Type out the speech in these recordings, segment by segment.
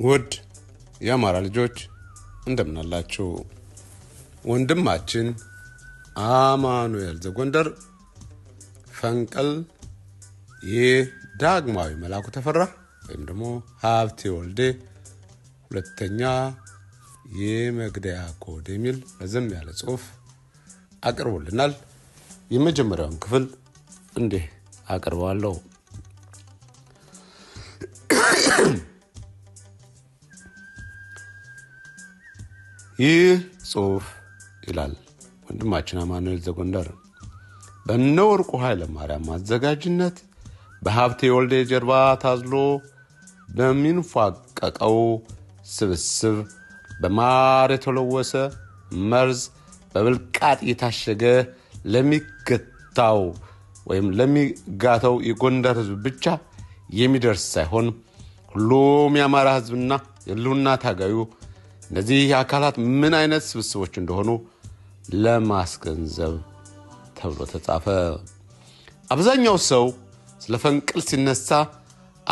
ውድ የአማራ ልጆች እንደምን አላችሁ? ወንድማችን አማኑኤል ዘጎንደር ፈንቅል የዳግማዊ መላኩ ተፈራ ወይም ደግሞ ሀብቴ ወልዴ ሁለተኛ የመግደያ ኮድ የሚል ረዘም ያለ ጽሑፍ አቅርቦልናል። የመጀመሪያውን ክፍል እንዲህ አቅርባለሁ። ይህ ጽሑፍ ይላል ወንድማችን አማኑኤል ዘጎንደር በነወርቁ ኃይለ ማርያም አዘጋጅነት በሀብቴ ወልዴ ጀርባ ታዝሎ በሚንፏቀቀው ስብስብ በማር የተለወሰ መርዝ በብልቃጥ የታሸገ ለሚገታው ወይም ለሚጋተው የጎንደር ሕዝብ ብቻ የሚደርስ ሳይሆን ሁሉም የአማራ ሕዝብና የህልውና ታጋዩ እነዚህ አካላት ምን አይነት ስብስቦች እንደሆኑ ለማስገንዘብ ተብሎ ተጻፈ። አብዛኛው ሰው ስለ ፈንቅል ሲነሳ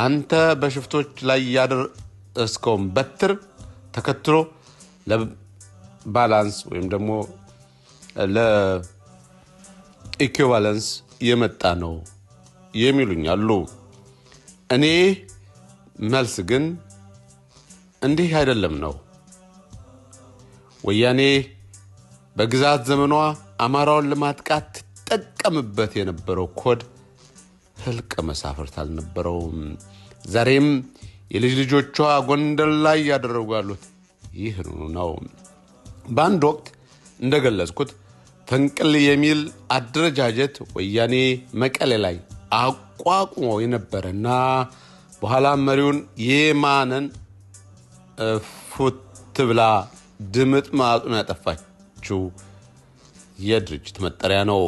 አንተ በሽፍቶች ላይ ያደረስከውን በትር ተከትሎ ለባላንስ ወይም ደግሞ ለኢኩቫለንስ የመጣ ነው የሚሉኛሉ። እኔ መልስ ግን እንዲህ አይደለም ነው። ወያኔ በግዛት ዘመኗ አማራውን ለማጥቃት ተጠቀምበት የነበረው ኮድ ህልቅ መሳፍርት አልነበረውም። ዛሬም የልጅ ልጆቿ ጎንደር ላይ ያደረጉት ይህ ነው። በአንድ ወቅት እንደገለጽኩት ፈንቅል የሚል አደረጃጀት ወያኔ መቀሌ ላይ አቋቁሞ የነበረና በኋላ መሪውን የማነን ፉት ብላ ድምጥ ማጡን ያጠፋችው የድርጅት መጠሪያ ነው።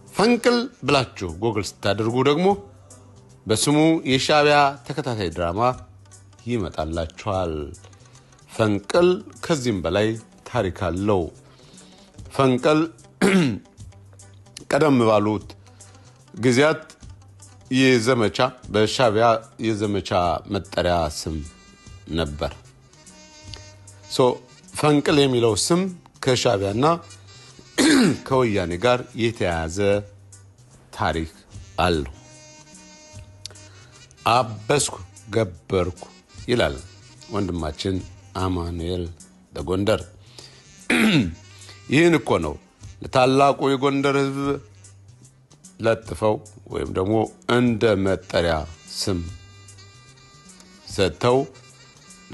ፈንቅል ብላችሁ ጎግል ስታደርጉ ደግሞ በስሙ የሻዕቢያ ተከታታይ ድራማ ይመጣላችኋል። ፈንቅል ከዚህም በላይ ታሪክ አለው። ፈንቅል ቀደም ባሉት ጊዜያት የዘመቻ በሻዕቢያ የዘመቻ መጠሪያ ስም ነበር። ፈንቅል የሚለው ስም ከሻዕቢያና ከወያኔ ጋር የተያያዘ ታሪክ አለው። አበስኩ ገበርኩ ይላል ወንድማችን አማኑኤል ዘጎንደር። ይህን እኮ ነው ለታላቁ የጎንደር ሕዝብ ለጥፈው ወይም ደግሞ እንደ መጠሪያ ስም ሰጥተው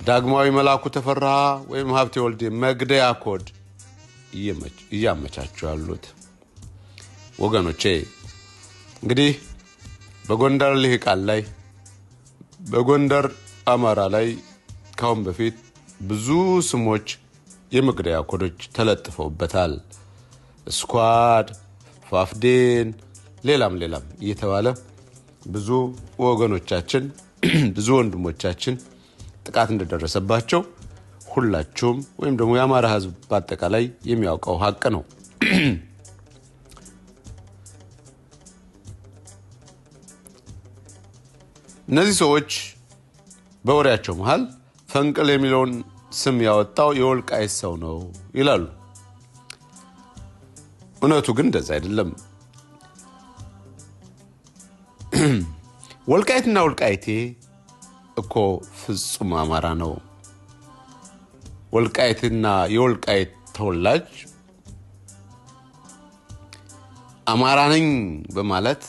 ዳግማዊ መላኩ ተፈራ ወይም ሀብቴ ወልዴ መግደያ ኮድ እያመቻቹ ያሉት። ወገኖቼ እንግዲህ በጎንደር ልሂቃን ላይ በጎንደር አማራ ላይ ካሁን በፊት ብዙ ስሞች የመግደያ ኮዶች ተለጥፈውበታል። ስኳድ፣ ፋፍዴን፣ ሌላም እየተባለ ብዙ ወገኖቻችን ብዙ ወንድሞቻችን ጥቃት እንደደረሰባቸው ሁላችሁም ወይም ደግሞ የአማራ ሕዝብ በአጠቃላይ የሚያውቀው ሀቅ ነው። እነዚህ ሰዎች በወሬያቸው መሃል ፈንቅል የሚለውን ስም ያወጣው የወልቃይት ሰው ነው ይላሉ። እውነቱ ግን እንደዛ አይደለም። ወልቃይትና ወልቃይቴ እኮ ፍጹም አማራ ነው። ወልቃይትና የወልቃይት ተወላጅ አማራ ነኝ በማለት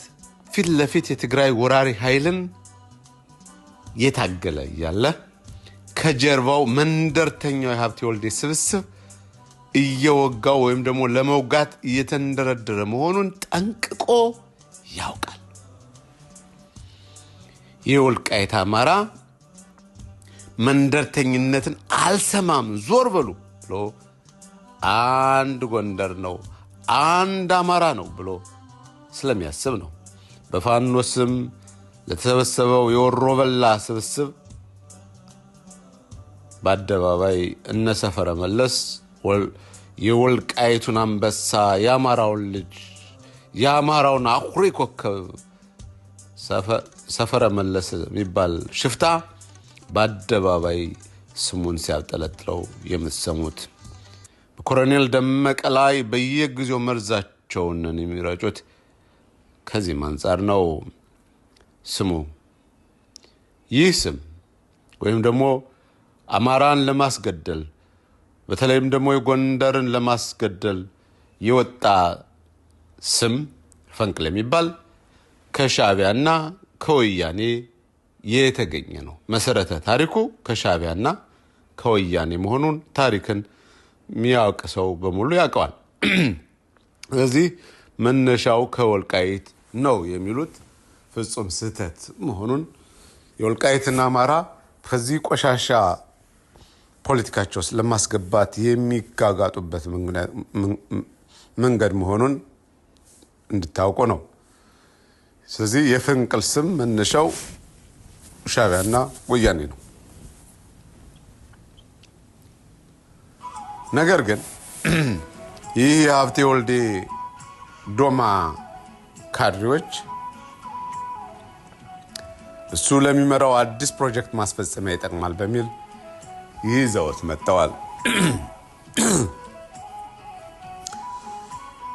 ፊት ለፊት የትግራይ ወራሪ ኃይልን የታገለ ያለ ከጀርባው መንደርተኛው የሀብቴ ወልዴ ስብስብ እየወጋው ወይም ደግሞ ለመውጋት እየተንደረደረ መሆኑን ጠንቅቆ ያውቃል። የወልቃይት አማራ መንደርተኝነትን አልሰማም ዞር በሉ ብሎ አንድ ጎንደር ነው አንድ አማራ ነው ብሎ ስለሚያስብ ነው። በፋኖ ስም ለተሰበሰበው የወሮበላ ስብስብ በአደባባይ እነሰፈረ መለስ የወልቃይቱን አንበሳ የአማራውን ልጅ የአማራውን አኩሪ ኮከብ ሰፈረ መለስ የሚባል ሽፍታ በአደባባይ ስሙን ሲያብጠለጥለው የምትሰሙት በኮሎኔል ደመቀ ላይ በየጊዜው መርዛቸውን የሚረጩት ከዚህ አንፃር ነው። ስሙ ይህ ስም ወይም ደግሞ አማራን ለማስገደል በተለይም ደግሞ የጎንደርን ለማስገደል የወጣ ስም ፈንቅል የሚባል ከሻዕቢያና ከወያኔ የተገኘ ነው። መሰረተ ታሪኩ ከሻዕቢያና ከወያኔ መሆኑን ታሪክን የሚያውቅ ሰው በሙሉ ያውቀዋል። ስለዚህ መነሻው ከወልቃይት ነው የሚሉት ፍጹም ስህተት መሆኑን የወልቃይትና አማራ ከዚህ ቆሻሻ ፖለቲካቸው ለማስገባት የሚጋጋጡበት መንገድ መሆኑን እንድታውቁ ነው። ስለዚህ የፈንቅል ስም መነሻው ሻዕቢያና ወያኔ ነው። ነገር ግን ይህ የሀብቴ ወልዴ ዶማ ካድሬዎች እሱ ለሚመራው አዲስ ፕሮጀክት ማስፈጸሚያ ይጠቅማል በሚል ይዘውት መጥተዋል።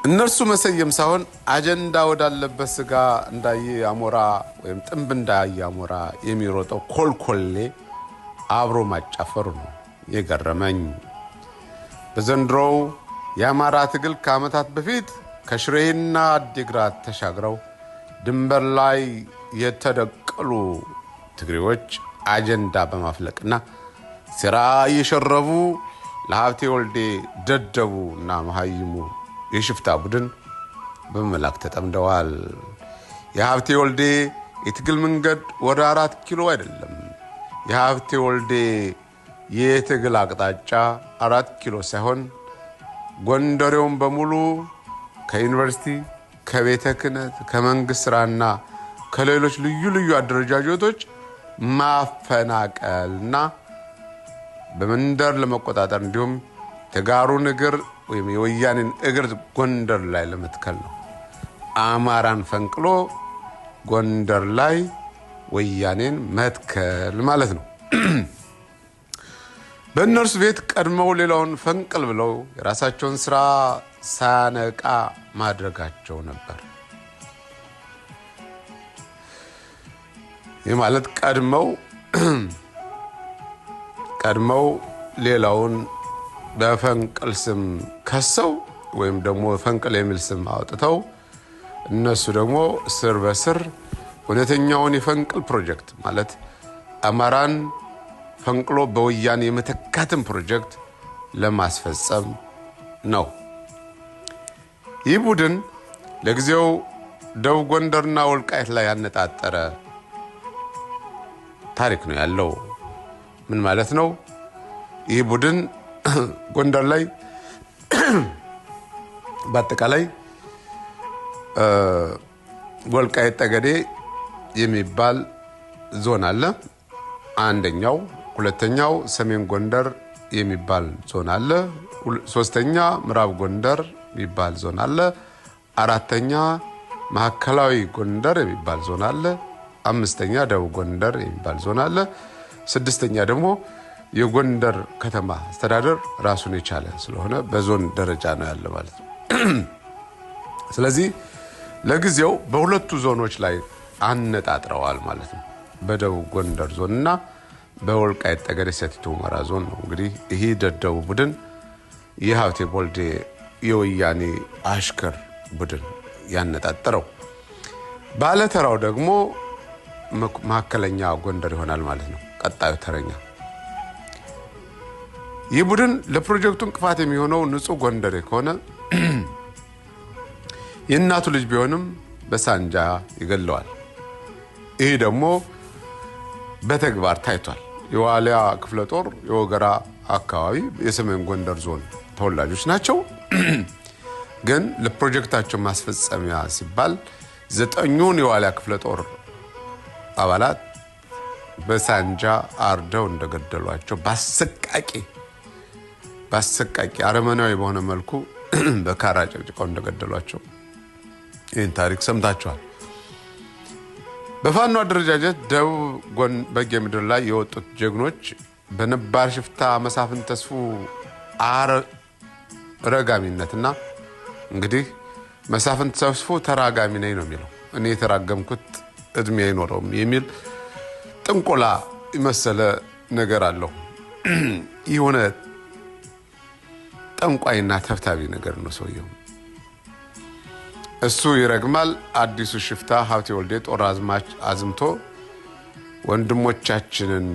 እነርሱ መሰየም ሳይሆን አጀንዳ ወዳለበት ስጋ እንዳየ አሞራ ወይም ጥንብ እንዳየ አሞራ የሚሮጠው ኮልኮሌ አብሮ ማጫፈሩ ነው የገረመኝ። በዘንድሮው የአማራ ትግል ከዓመታት በፊት ከሽሬና አዲግራት ተሻግረው ድንበር ላይ የተደቀሉ ትግሬዎች አጀንዳ በማፍለቅና ሥራ እየሸረቡ ለሀብቴ ወልዴ ደደቡ እና መሃይሙ የሽፍታ ቡድን በመላክ ተጠምደዋል። የሀብቴ ወልዴ የትግል መንገድ ወደ 4 ኪሎ አይደለም። የሀብቴ ወልዴ የትግል አቅጣጫ 4 ኪሎ ሳይሆን ጎንደሬውን በሙሉ ከዩኒቨርሲቲ፣ ከቤተ ክህነት፣ ከመንግስት ስራና ከሌሎች ልዩ ልዩ አደረጃጀቶች ማፈናቀልና በመንደር ለመቆጣጠር እንዲሁም ተጋሩን እግር ወይም የወያኔን እግር ጎንደር ላይ ለመትከል ነው። አማራን ፈንቅሎ ጎንደር ላይ ወያኔን መትከል ማለት ነው። በእነርሱ ቤት ቀድመው ሌላውን ፈንቅል ብለው የራሳቸውን ስራ ሳነቃ ማድረጋቸው ነበር። ይህ ማለት ቀድመው ሌላውን በፈንቅል ስም ከሰው ወይም ደግሞ ፈንቅል የሚል ስም አውጥተው እነሱ ደግሞ ስር በስር እውነተኛውን የፈንቅል ፕሮጀክት ማለት አማራን ፈንቅሎ በወያኔ የመተካትን ፕሮጀክት ለማስፈጸም ነው። ይህ ቡድን ለጊዜው ደቡብ ጎንደርና ወልቃይት ላይ ያነጣጠረ ታሪክ ነው ያለው። ምን ማለት ነው? ይህ ቡድን ጎንደር ላይ በአጠቃላይ ወልቃይት ጠገዴ የሚባል ዞን አለ። አንደኛው፣ ሁለተኛው ሰሜን ጎንደር የሚባል ዞን አለ። ሶስተኛ ምዕራብ ጎንደር የሚባል ዞን አለ። አራተኛ ማዕከላዊ ጎንደር የሚባል ዞን አለ። አምስተኛ ደቡብ ጎንደር የሚባል ዞን አለ። ስድስተኛ ደግሞ የጎንደር ከተማ አስተዳደር ራሱን የቻለ ስለሆነ በዞን ደረጃ ነው ያለ ማለት ነው። ስለዚህ ለጊዜው በሁለቱ ዞኖች ላይ አነጣጥረዋል ማለት ነው። በደቡብ ጎንደር ዞንና በወልቃይት ጠገዴ ሰቲት ሁመራ ዞን ነው እንግዲህ ይሄ ደደቡ ቡድን የሀብቴ ወልዴ የወያኔ አሽከር ቡድን ያነጣጠረው። ባለተራው ደግሞ ማዕከለኛ ጎንደር ይሆናል ማለት ነው። ቀጣዩ ተረኛ ይህ ቡድን ለፕሮጀክቱ እንቅፋት የሚሆነው ንጹህ ጎንደሬ ከሆነ የእናቱ ልጅ ቢሆንም በሳንጃ ይገለዋል። ይሄ ደግሞ በተግባር ታይቷል። የዋሊያ ክፍለ ጦር የወገራ አካባቢ የሰሜን ጎንደር ዞን ተወላጆች ናቸው። ግን ለፕሮጀክታቸው ማስፈጸሚያ ሲባል 9ኙን የዋሊያ ክፍለ ጦር አባላት በሳንጃ አርደው እንደገደሏቸው በአሰቃቂ አረመናዊ በሆነ መልኩ በካራ ጨቅጭቀው እንደገደሏቸው ይህን ታሪክ ሰምታችኋል። በፋኖ አደረጃጀት ደቡብ ጎን በጌምድር ላይ የወጡት ጀግኖች በነባር ሽፍታ መሳፍን ተስፉ ረጋሚነትና እንግዲህ መሳፍን ተስፉ ተራጋሚ ነኝ ነው የሚለው እኔ የተራገምኩት እድሜ አይኖረውም የሚል ጥንቆላ ይመሰለ ነገር አለው ይሆነ ጠንቋይና ተፍታቢ ነገር ነው ሰውየው እሱ ይረግማል አዲሱ ሽፍታ ሀብቴ ወልዴ ጦር አዝምቶ ወንድሞቻችንን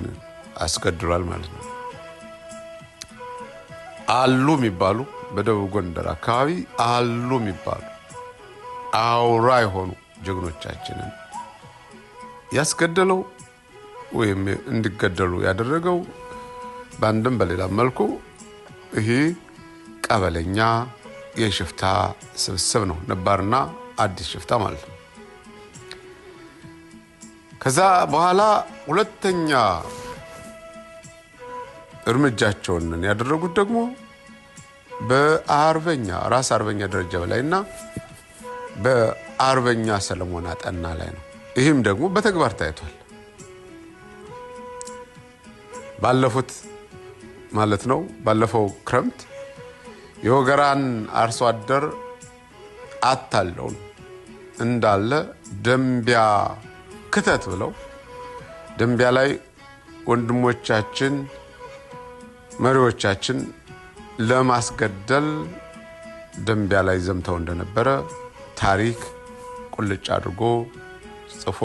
አስገድሏል ማለት ነው አሉ የሚባሉ በደቡብ ጎንደር አካባቢ አሉ የሚባሉ አውራ የሆኑ ጀግኖቻችንን ያስገደለው ወይም እንዲገደሉ ያደረገው ባንድም በሌላ መልኩ ይሄ ቀበለኛ የሽፍታ ስብስብ ነው ነባርና አዲስ ሽፍታ ማለት ነው ከዛ በኋላ ሁለተኛ እርምጃቸውን ያደረጉት ደግሞ በአርበኛ ራስ አርበኛ ደረጃ በላይና በአርበኛ ሰለሞን አጠና ላይ ነው ይህም ደግሞ በተግባር ታይቷል ባለፉት ማለት ነው ባለፈው ክረምት የወገራን አርሶ አደር አታለው እንዳለ ደምቢያ ክተት ብለው ደምቢያ ላይ ወንድሞቻችን መሪዎቻችን ለማስገደል ደምቢያ ላይ ዘምተው እንደነበረ ታሪክ ቁልጭ አድርጎ ጽፎ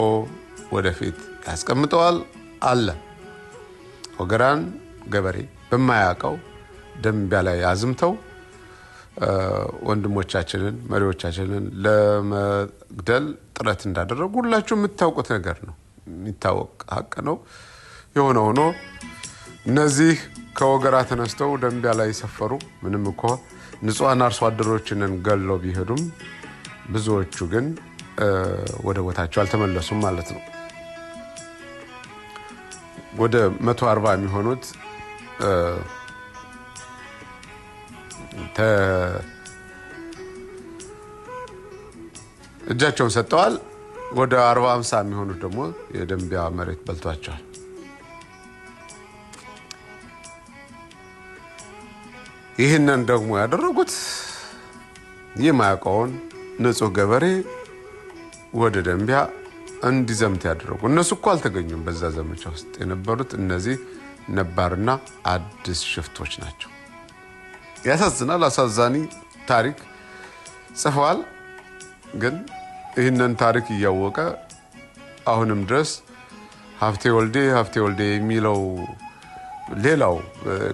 ወደፊት ያስቀምጠዋል አለ ወገራን ገበሬ በማያውቀው ደምቢያ ላይ አዝምተው ወንድሞቻችንን መሪዎቻችንን ለመግደል ጥረት እንዳደረጉ ሁላችሁ የምታውቁት ነገር ነው የሚታወቅ ሀቅ ነው የሆነ ሆኖ እነዚህ ከወገራ ተነስተው ደምቢያ ላይ ሰፈሩ ምንም እኮ ንጹሃን አርሶ አደሮችን ገለው ቢሄዱም ብዙዎቹ ግን ወደ ቦታቸው አልተመለሱም ማለት ነው ወደ 140 የሚሆኑት እጃቸውን ሰጥተዋል ወደ 40-50 የሚሆኑት ደግሞ የደምቢያ መሬት በልቷቸዋል ይህንን ደግሞ ያደረጉት የማያውቀውን ንጹህ ገበሬ ወደ ደምቢያ እንዲዘምት ያደረጉ እነሱ እኮ አልተገኙም በዛ ዘመቻ ውስጥ የነበሩት እነዚህ ነባርና አዲስ ሽፍቶች ናቸው ያሳዝናል አሳዛኒ ታሪክ ጽፈዋል ግን ይህንን ታሪክ እያወቀ አሁንም ድረስ ሀብቴ ወልዴ የሚለው ሌላው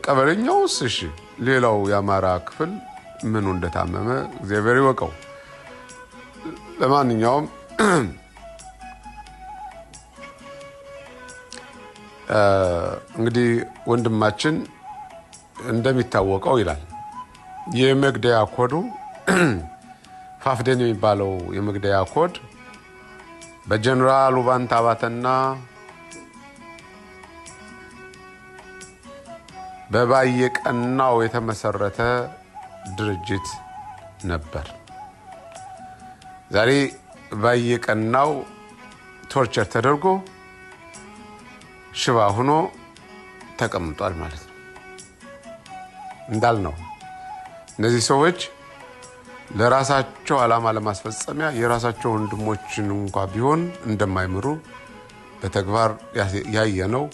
ቀበለኛውስ እሺ ሌላው ያማራ ክፍል ምኑ እንደታመመ እግዚአብሔር ይወቀው ለማንኛውም እንግዲህ ወንድማችን እንደሚታወቀው ይላል የመግደያ ኮዱ ፋፍደን የሚባለው የመግደያ ኮድ በጀነራል ውባንታ ባተና በባየቀናው የተመሰረተ ድርጅት ነበር ዛሬ ባየቀናው ቶርቸር ተደርጎ ሽባ ሆኖ ተቀምጧል ማለት ነው እንዳልነው እነዚህ ሰዎች ለራሳቸው ዓላማ ለማስፈጸሚያ የራሳቸው ወንድሞችን እንኳን ቢሆን እንደማይምሩ በተግባር ያየነው